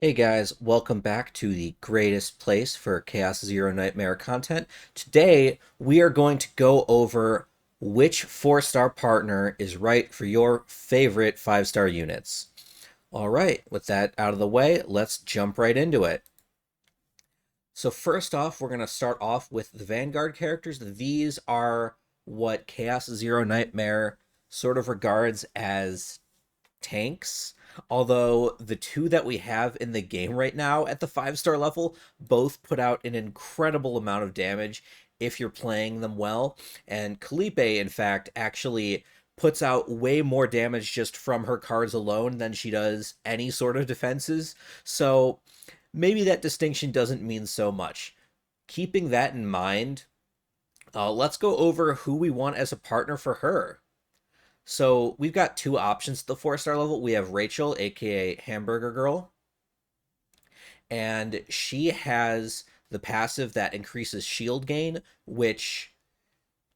Hey guys, welcome back to the greatest place for Chaos Zero Nightmare content. Today, we are going to go over which 4-star partner is right for your favorite 5-star units. All right, with that out of the way, let's jump right into it. So first off, we're going to start off with the Vanguard characters. These are what Chaos Zero Nightmare sort of regards as tanks. Although the two that we have in the game right now at the 5-star level both put out an incredible amount of damage if you're playing them well. And Kalipe, in fact, actually puts out way more damage just from her cards alone than she does any sort of defenses. So maybe that distinction doesn't mean so much. Keeping that in mind, let's go over who we want as a partner for her. So we've got two options at the 4-star level. We have Rachel, aka Hamburger Girl, and she has the passive that increases shield gain, which,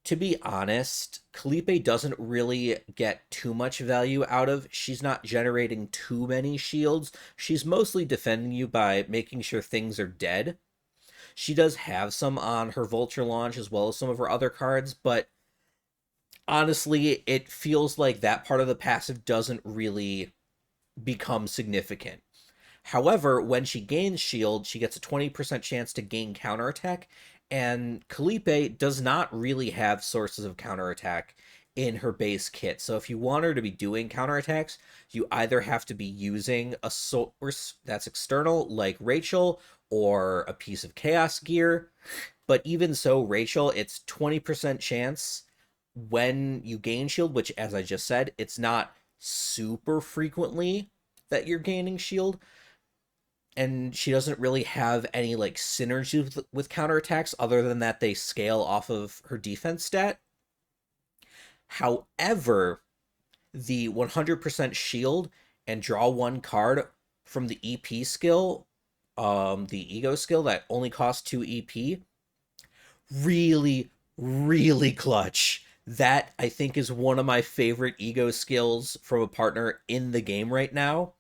to be honest, Kalipe doesn't really get too much value out of. She's not generating too many shields. She's mostly defending you by making sure things are dead. She does have some on her Vulture launch as well as some of her other cards, but honestly, it feels like that part of the passive doesn't really become significant. However, when she gains shield, she gets a 20% chance to gain counterattack, and Kalipe does not really have sources of counterattack in her base kit. So if you want her to be doing counterattacks, you either have to be using a source that's external, like Rachel, or a piece of chaos gear. But even so, Rachel, it's 20% chance when you gain shield, which, as I just said, it's not super frequently that you're gaining shield, and she doesn't really have any like synergy with counterattacks other than that they scale off of her defense stat. However, the 100% shield and draw one card from the EP skill, the ego skill that only costs 2 EP, really, really clutch. That I think is one of my favorite ego skills from a partner in the game right now,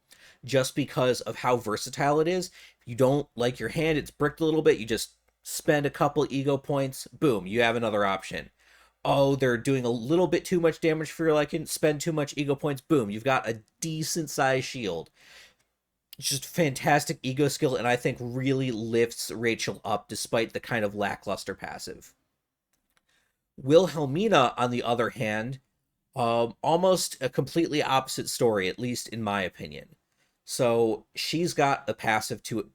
just because of how versatile it is. If you don't like your hand, it's bricked a little bit, you just spend a couple ego points, boom, you have another option. Oh, they're doing a little bit too much damage for your liking, spend too much ego points, boom, you've got a decent sized shield. It's just fantastic ego skill, and I think really lifts Rachel up despite the kind of lackluster passive. Wilhelmina, on the other hand, almost a completely opposite story, at least in my opinion. So she's got a passive to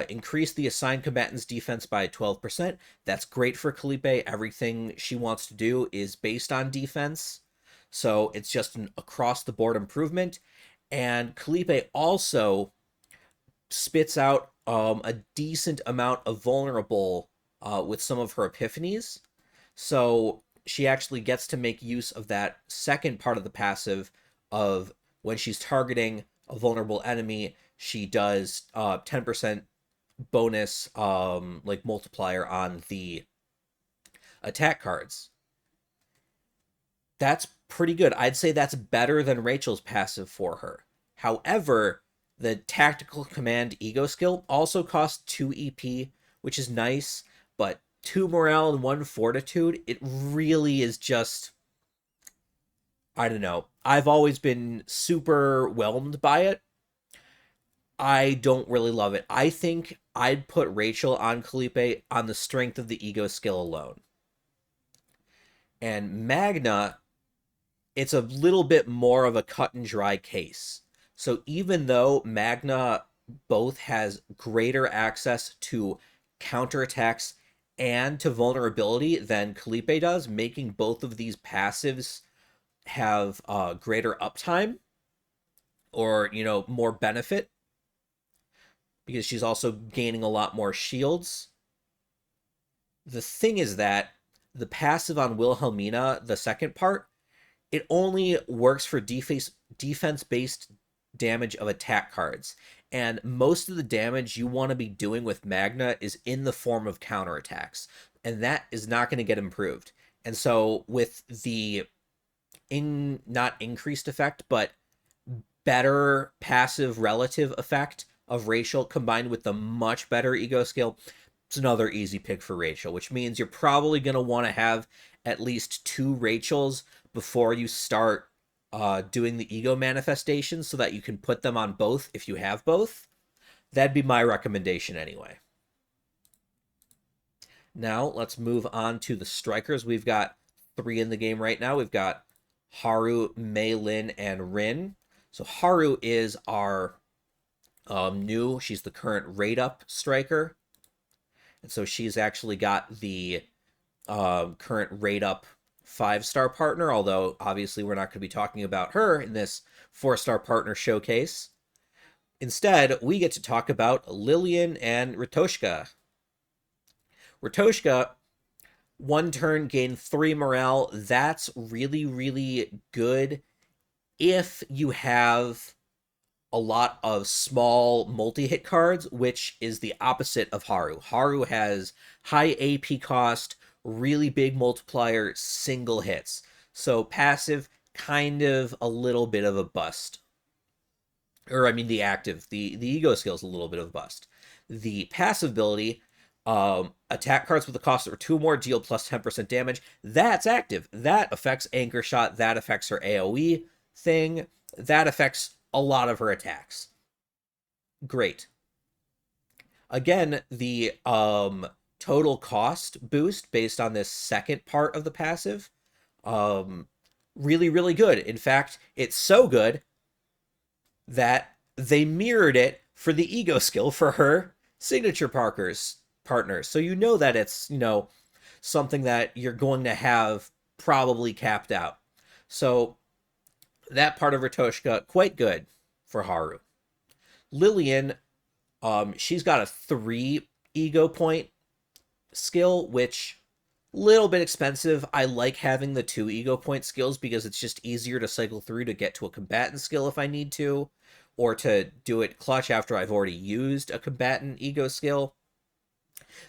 increase the assigned combatant's defense by 12%. That's great for Kalipe. Everything she wants to do is based on defense. So it's just an across the board improvement. And Kalipe also spits out a decent amount of vulnerable with some of her epiphanies. So she actually gets to make use of that second part of the passive of when she's targeting a vulnerable enemy, she does 10% bonus like multiplier on the attack cards. That's pretty good. I'd say that's better than Rachel's passive for her. However, the tactical command ego skill also costs 2 EP, which is nice, but 2 morale and 1 fortitude, it really is just, I don't know. I've always been super whelmed by it. I don't really love it. I think I'd put Rachel on Kalipe on the strength of the ego skill alone. And Magna, it's a little bit more of a cut and dry case. So even though Magna both has greater access to counterattacks and to vulnerability than Kalipe does, making both of these passives have greater uptime or, more benefit because she's also gaining a lot more shields. The thing is that the passive on Wilhelmina, the second part, it only works for defense based damage of attack cards. And most of the damage you want to be doing with Magna is in the form of counterattacks. And that is not going to get improved. And so with the not increased effect, but better passive relative effect of Rachel combined with the much better ego skill, it's another easy pick for Rachel, which means you're probably going to want to have at least 2 Rachels before you start doing the ego manifestations so that you can put them on both if you have both. That'd be my recommendation anyway. Now let's move on to the strikers. We've got 3 in the game right now. We've got Haru, Mei Lin, and Rin. So Haru is our she's the current rate up striker. And so she's actually got the current rate up 5-star partner, although obviously we're not going to be talking about her in this 4-star partner showcase. Instead, we get to talk about Lillian and Ritoshka. Ritoshka, 1 turn, gain 3 morale. That's really, really good if you have a lot of small multi-hit cards, which is the opposite of Haru. Haru has high AP cost, really big multiplier, single hits. So passive, kind of a little bit of a bust. Or I mean the active, the ego skill is a little bit of a bust. The passive ability, attack cards with a cost of 2 or more deal plus 10% damage. That's active. That affects Anchor Shot. That affects her AoE thing. That affects a lot of her attacks. Great. Again, the total cost boost based on this second part of the passive, really, really good. In fact, it's so good that they mirrored it for the ego skill for her signature partners. So you know that it's, something that you're going to have probably capped out. So that part of Ritoshka, quite good for Haru. Lillian, she's got a 3 ego point skill, which little bit expensive. I like having the 2 ego point skills because it's just easier to cycle through to get to a combatant skill if I need to, or to do it clutch after I've already used a combatant ego skill.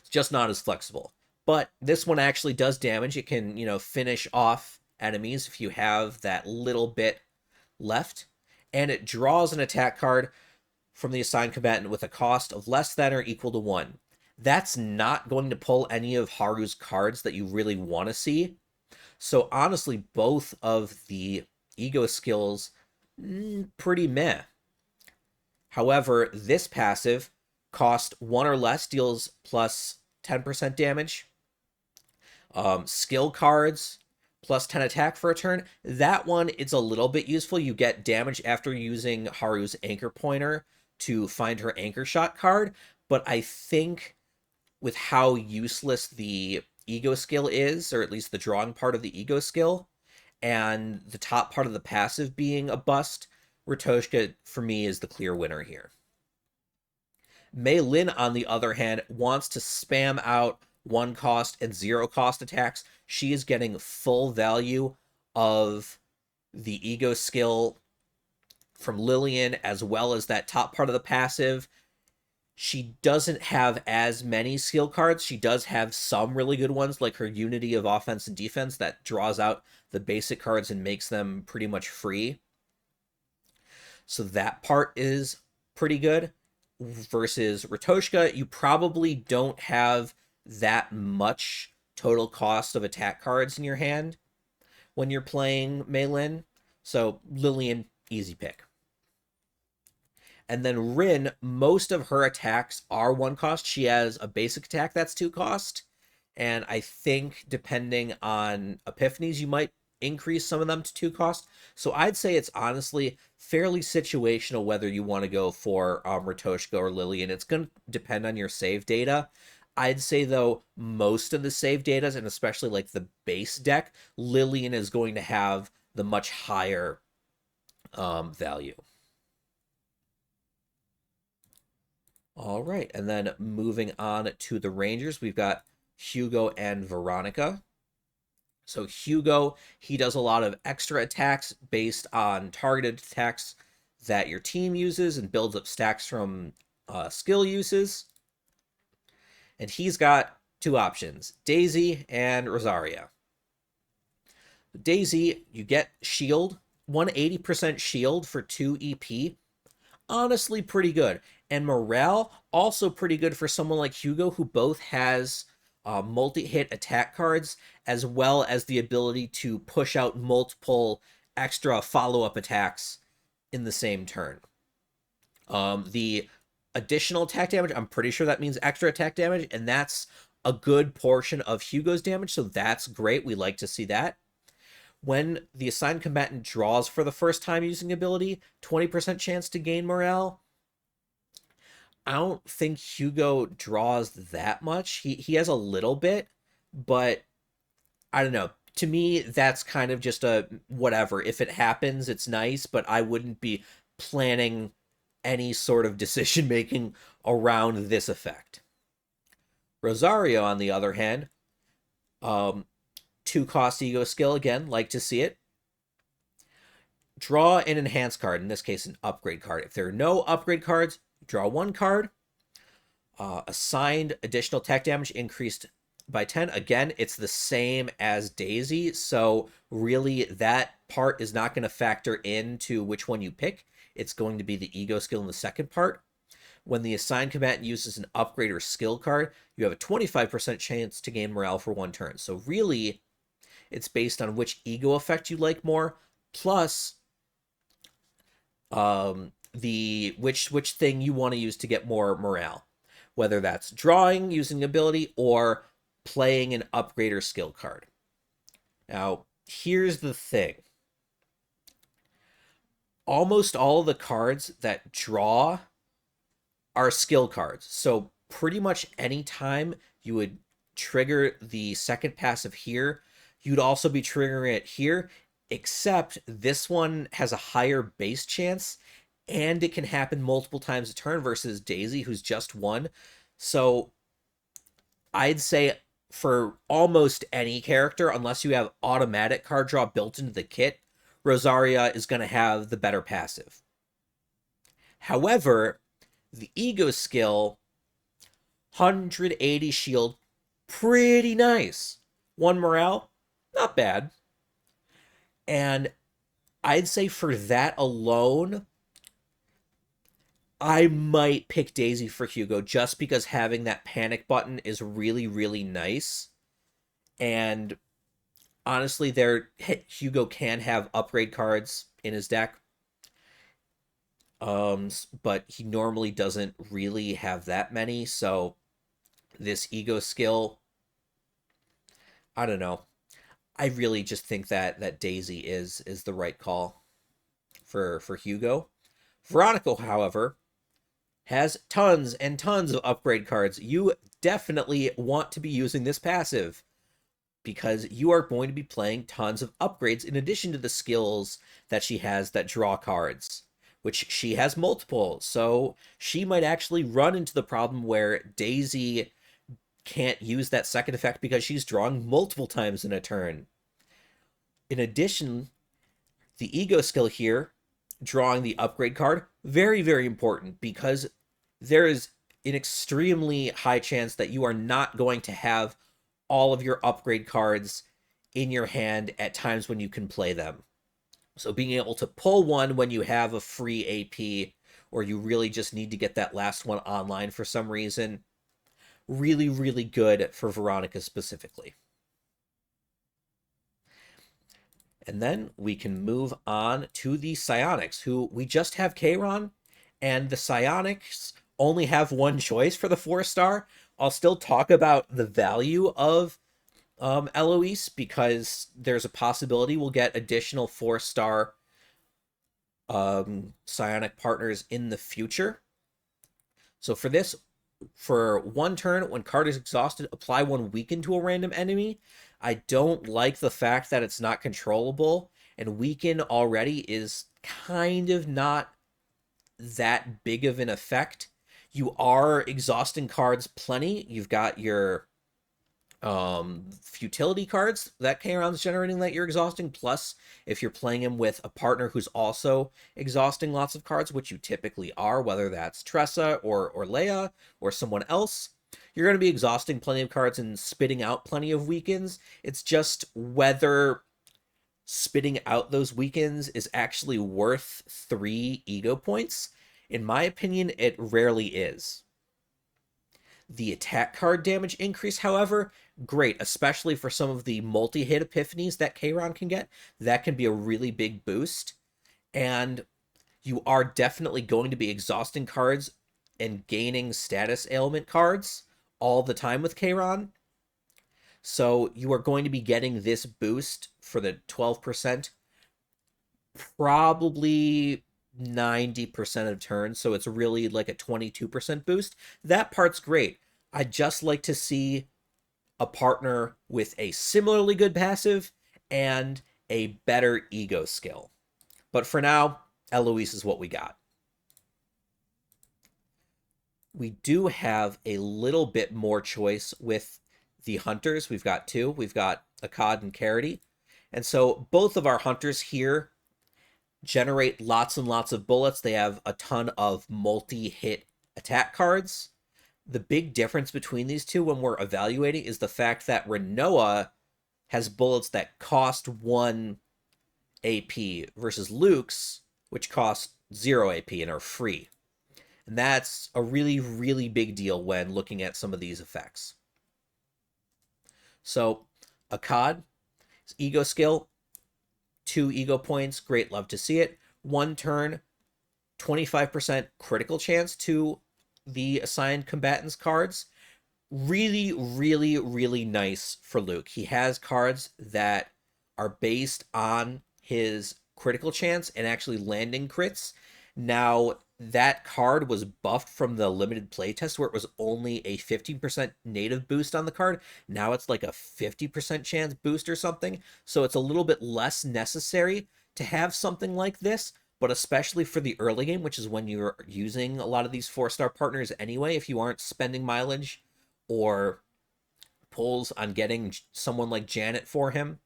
It's just not as flexible. But this one actually does damage. It can, finish off enemies if you have that little bit left. And it draws an attack card from the assigned combatant with a cost of less than or equal to 1. That's not going to pull any of Haru's cards that you really want to see. So honestly, both of the ego skills, pretty meh. However, this passive cost 1 or less, deals plus 10% damage. Skill cards, plus 10 attack for a turn. That one, it's a little bit useful. You get damage after using Haru's anchor pointer to find her anchor shot card. But I think with how useless the ego skill is, or at least the drawing part of the ego skill, and the top part of the passive being a bust, Ritoshka, for me, is the clear winner here. Mei Lin, on the other hand, wants to spam out 1 cost and 0 cost attacks. She is getting full value of the ego skill from Lillian, as well as that top part of the passive. She doesn't have as many skill cards. She does have some really good ones, like her Unity of Offense and Defense that draws out the basic cards and makes them pretty much free. So that part is pretty good. Versus Ritoshka, you probably don't have that much total cost of attack cards in your hand when you're playing Mei Lin. So Lillian, easy pick. And then Rin, most of her attacks are 1 cost. She has a basic attack that's 2 cost. And I think depending on epiphanies, you might increase some of them to 2 cost. So I'd say it's honestly fairly situational whether you want to go for Ritoshka or Lillian. It's going to depend on your save data. I'd say, though, most of the save data, and especially like the base deck, Lillian is going to have the much higher value. All right, and then moving on to the Rangers, we've got Hugo and Veronica. So Hugo, he does a lot of extra attacks based on targeted attacks that your team uses and builds up stacks from skill uses. And he's got 2 options, Daisy and Rosaria. Daisy, you get shield, 180% shield for 2 EP. honestly pretty good. And morale, also pretty good for someone like Hugo, who both has multi-hit attack cards, as well as the ability to push out multiple extra follow-up attacks in the same turn. The additional attack damage, I'm pretty sure that means extra attack damage, and that's a good portion of Hugo's damage, so that's great. We like to see that. When the assigned combatant draws for the first time using ability, 20% chance to gain morale. I don't think Hugo draws that much. He has a little bit, but I don't know. To me, that's kind of just a whatever. If it happens, it's nice, but I wouldn't be planning any sort of decision making around this effect. Rosario, on the other hand, 2-cost ego skill, again, like to see it. Draw an enhance card, in this case, an upgrade card. If there are no upgrade cards, draw 1 card. Assigned additional attack damage increased by 10. Again, it's the same as Daisy, so really that part is not going to factor into which one you pick. It's going to be the ego skill in the second part. When the assigned combatant uses an upgrade or skill card, you have a 25% chance to gain morale for 1 turn. So really, it's based on which ego effect you like more, plus the which thing you want to use to get more morale, whether that's drawing using ability or playing an upgrade or skill card. Now, here's the thing. Almost all of the cards that draw are skill cards. So pretty much any time you would trigger the second passive here, you'd also be triggering it here, except this one has a higher base chance and it can happen multiple times a turn versus Daisy, who's just 1. So I'd say for almost any character, unless you have automatic card draw built into the kit, Rosaria is going to have the better passive. However, the ego skill, 180 shield, pretty nice. 1 morale, not bad. And I'd say for that alone, I might pick Daisy for Hugo just because having that panic button is really, really nice. And honestly, Hugo can have upgrade cards in his deck. But he normally doesn't really have that many, so this ego skill, I don't know. I really just think that Daisy is the right call for Hugo. Veronica, however, has tons and tons of upgrade cards. You definitely want to be using this passive because you are going to be playing tons of upgrades in addition to the skills that she has that draw cards, which she has multiple. So she might actually run into the problem where Daisy can't use that second effect because she's drawing multiple times in a turn. In addition, the ego skill here, drawing the upgrade card, very, very important because there is an extremely high chance that you are not going to have all of your upgrade cards in your hand at times when you can play them. So being able to pull one when you have a free AP or you really just need to get that last one online for some reason, really, really good for Veronica specifically. And then we can move on to the Psionics, who we just have Kayron, and the Psionics only have one choice for the 4-star. I'll still talk about the value of Eloise because there's a possibility we'll get additional 4-star Psionic partners in the future. So for this, for 1 turn, when card is exhausted, apply 1 weaken to a random enemy. I don't like the fact that it's not controllable, and weaken already is kind of not that big of an effect. You are exhausting cards plenty. You've got your futility cards that Kayron's generating that you're exhausting, plus if you're playing him with a partner who's also exhausting lots of cards, which you typically are, whether that's Tressa or Leia or someone else, you're going to be exhausting plenty of cards and spitting out plenty of weakens. It's just whether spitting out those weakens is actually worth 3 ego points. In my opinion, it rarely is. The attack card damage increase, however, great, especially for some of the multi-hit epiphanies that Kayron can get. That can be a really big boost. And you are definitely going to be exhausting cards and gaining status ailment cards all the time with Kayron. So you are going to be getting this boost for the 12% probably 90% of turns. So it's really like a 22% boost. That part's great. I'd just like to see a partner with a similarly good passive and a better ego skill. But for now, Eloise is what we got. We do have a little bit more choice with the hunters. We've got two. We've got Akkad and Carity. And so both of our hunters here generate lots and lots of bullets. They have a ton of multi-hit attack cards. The big difference between these two when we're evaluating is the fact that Rinoa has bullets that cost 1 AP versus Luke's, which cost 0 AP and are free. And that's a really, really big deal when looking at some of these effects. So, Akkad, ego skill, 2 ego points, great, love to see it. 1 turn, 25% critical chance to the assigned combatants cards. Really, really, really nice for Luke. He has cards that are based on his critical chance and actually landing crits. Now, that card was buffed from the limited playtest where it was only a 15% native boost on the card. Now it's like a 50% chance boost or something. So it's a little bit less necessary to have something like this, but especially for the early game, which is when you're using a lot of these 4-star partners anyway, if you aren't spending mileage or pulls on getting someone like Janet for him,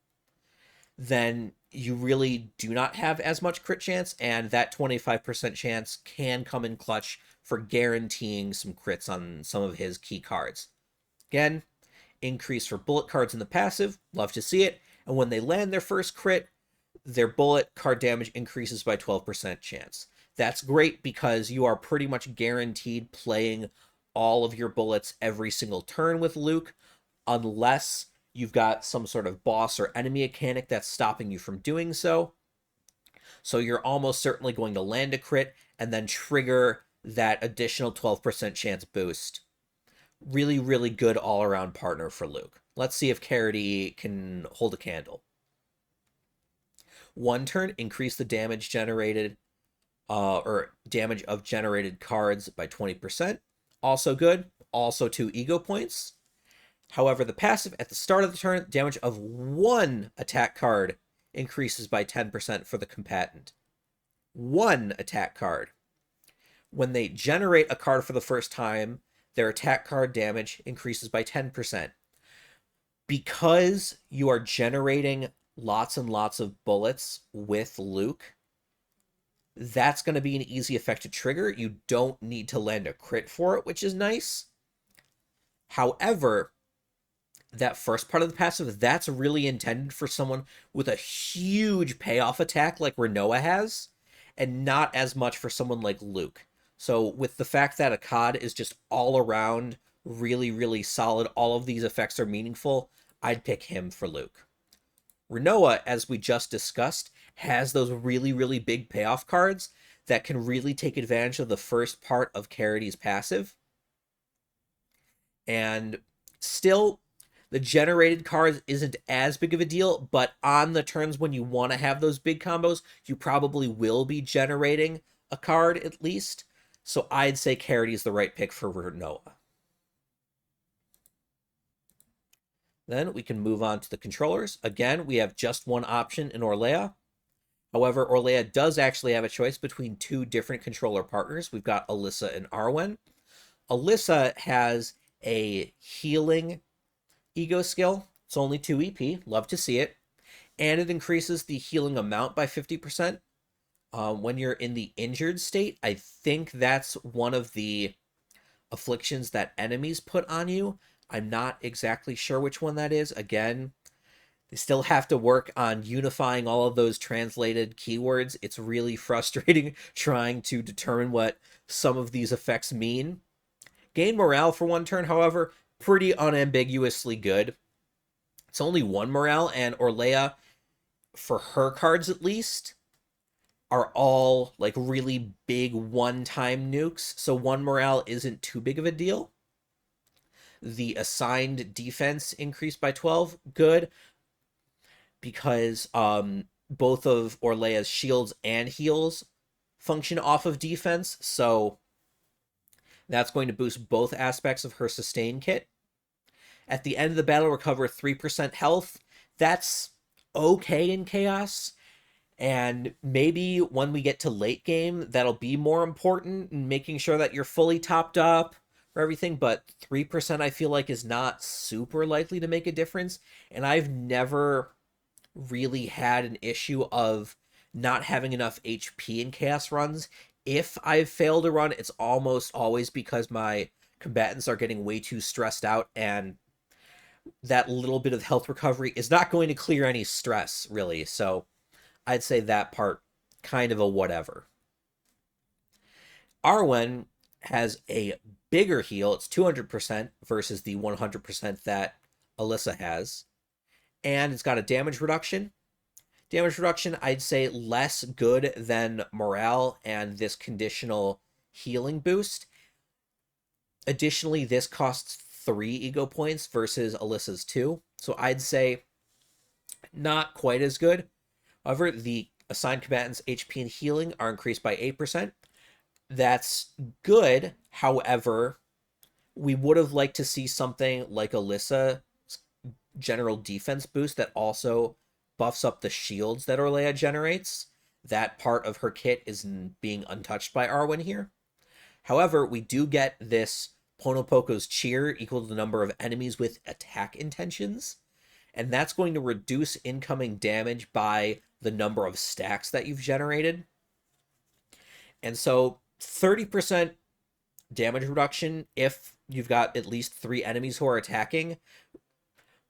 then you really do not have as much crit chance, and that 25% chance can come in clutch for guaranteeing some crits on some of his key cards. Again, increase for bullet cards in the passive, love to see it, and when they land their first crit, their bullet card damage increases by 12% chance. That's great because you are pretty much guaranteed playing all of your bullets every single turn with Luke, unless you've got some sort of boss or enemy mechanic that's stopping you from doing so. So you're almost certainly going to land a crit and then trigger that additional 12% chance boost. Really, really good all-around partner for Luke. Let's see if Carity can hold a candle. 1 turn, increase the damage generated, or damage of generated cards by 20%. Also good. Also 2 ego points. However, the passive at the start of the turn, damage of 1 attack card increases by 10% for the combatant. 1 attack card. When they generate a card for the first time, their attack card damage increases by 10%. Because you are generating lots and lots of bullets with Luke, that's going to be an easy effect to trigger. You don't need to land a crit for it, which is nice. However, that first part of the passive, that's really intended for someone with a huge payoff attack like Rinoa has, and not as much for someone like Luke. So with the fact that Akkad is just all around really, really solid, all of these effects are meaningful, I'd pick him for Luke. Rinoa, as we just discussed, has those really, really big payoff cards that can really take advantage of the first part of Carity's passive. And still, the generated cards isn't as big of a deal, but on the turns when you want to have those big combos, you probably will be generating a card at least. So I'd say Carity is the right pick for Rinoa. Then we can move on to the controllers. Again, we have just one option in Orlea. However, Orlea does actually have a choice between 2 different controller partners. We've got Alyssa and Arwen. Alyssa has a healing ego skill. It's only 2 EP. Love to see it. And it increases the healing amount by 50%. When you're in the injured state, I think that's one of the afflictions that enemies put on you. I'm not exactly sure which one that is. Again, They still have to work on unifying all of those translated keywords. It's really frustrating trying to determine what some of these effects mean. Gain morale for one turn, however, pretty unambiguously good. It's only one morale, and Orlea, for her cards at least, are all like really big one-time nukes, so one morale isn't too big of a deal. The assigned defense increased by 12, good, because both of Orlea's shields and heals function off of defense, so that's going to boost both aspects of her sustain kit. At the end of the battle, recover 3% health. That's okay in Chaos. And maybe when we get to late game, that'll be more important in making sure that you're fully topped up for everything. But 3% I feel like is not super likely to make a difference. And I've never really had an issue of not having enough HP in Chaos runs. If I've failed a run, it's almost always because my combatants are getting way too stressed out, and that little bit of health recovery is not going to clear any stress, really. So I'd say that part, kind of a whatever. Arwen has a bigger heal. It's 200% versus the 100% that Alyssa has. And it's got a damage reduction. Damage reduction, I'd say less good than morale and this conditional healing boost. Additionally, this costs 3 ego points versus Alyssa's 2. So I'd say not quite as good. However, the assigned combatants' HP and healing are increased by 8%. That's good. However, we would have liked to see something like Alyssa's general defense boost that also buffs up the shields that Orlea generates. That part of her kit is being untouched by Arwen here. However, we do get this Ponopoko's Cheer equal to the number of enemies with attack intentions, and that's going to reduce incoming damage by the number of stacks that you've generated. And so 30% damage reduction if you've got at least 3 enemies who are attacking,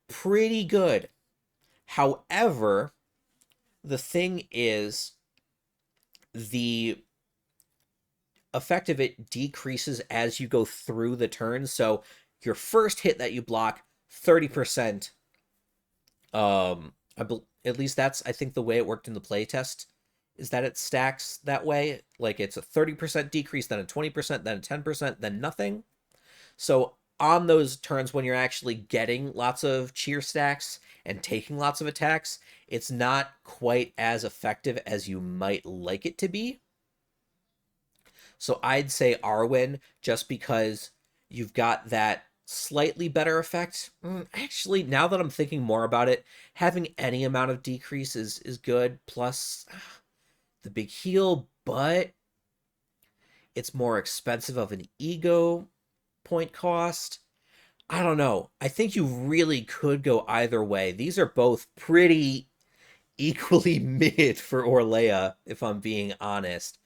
pretty good. However, the thing is, the effect of it decreases as you go through the turn. So your first hit that you block, 30%. At least that's, I think, the way it worked in the playtest, is that it stacks that way. Like, it's a 30% decrease, then a 20%, then a 10%, then nothing. So on those turns when you're actually getting lots of cheer stacks and taking lots of attacks, it's not quite as effective as you might like it to be. So I'd say Arwen, just because you've got that slightly better effect. Actually, now that I'm thinking more about it, having any amount of decrease is good, plus the big heal, but it's more expensive of an ego point cost. I don't know. I think you really could go either way. These are both pretty equally mid for Orlea, if I'm being honest.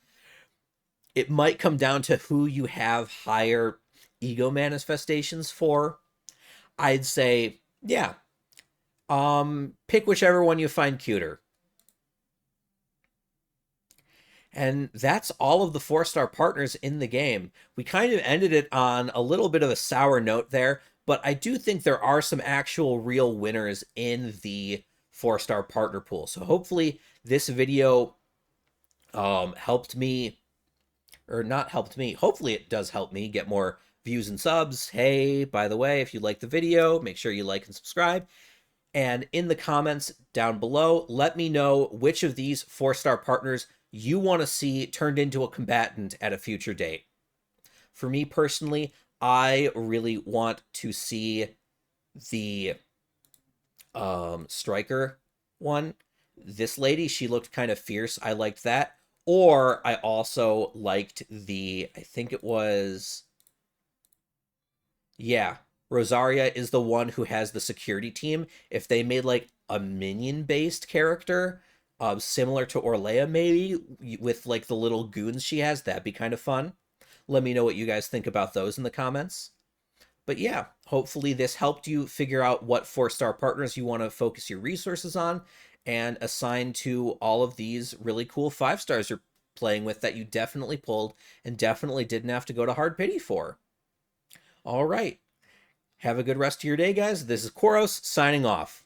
It might come down to who you have higher ego manifestations for. I'd say, yeah, pick whichever one you find cuter. And that's all of the 4-star partners in the game. We kind of ended it on a little bit of a sour note there, but I do think there are some actual real winners in the 4-star partner pool. So hopefully this video helped me, or not helped me, hopefully it does help me get more views and subs. Hey, by the way, if you like the video, make sure you like and subscribe. And in the comments down below, let me know which of these 4-star partners you want to see turned into a combatant at a future date. For me personally, I really want to see the striker one. This lady, she looked kind of fierce. I liked that. Or I also liked the, I think it was, yeah, Rosaria is the one who has the security team. If they made like a minion-based character, similar to Orlea maybe, with like the little goons she has, that'd be kind of fun. Let me know what you guys think about those in the comments. But yeah, hopefully this helped you figure out what 4-star partners you want to focus your resources on and assign to all of these really cool 5-stars you're playing with that you definitely pulled and definitely didn't have to go to hard pity for. All right. Have a good rest of your day, guys. This is Koros signing off.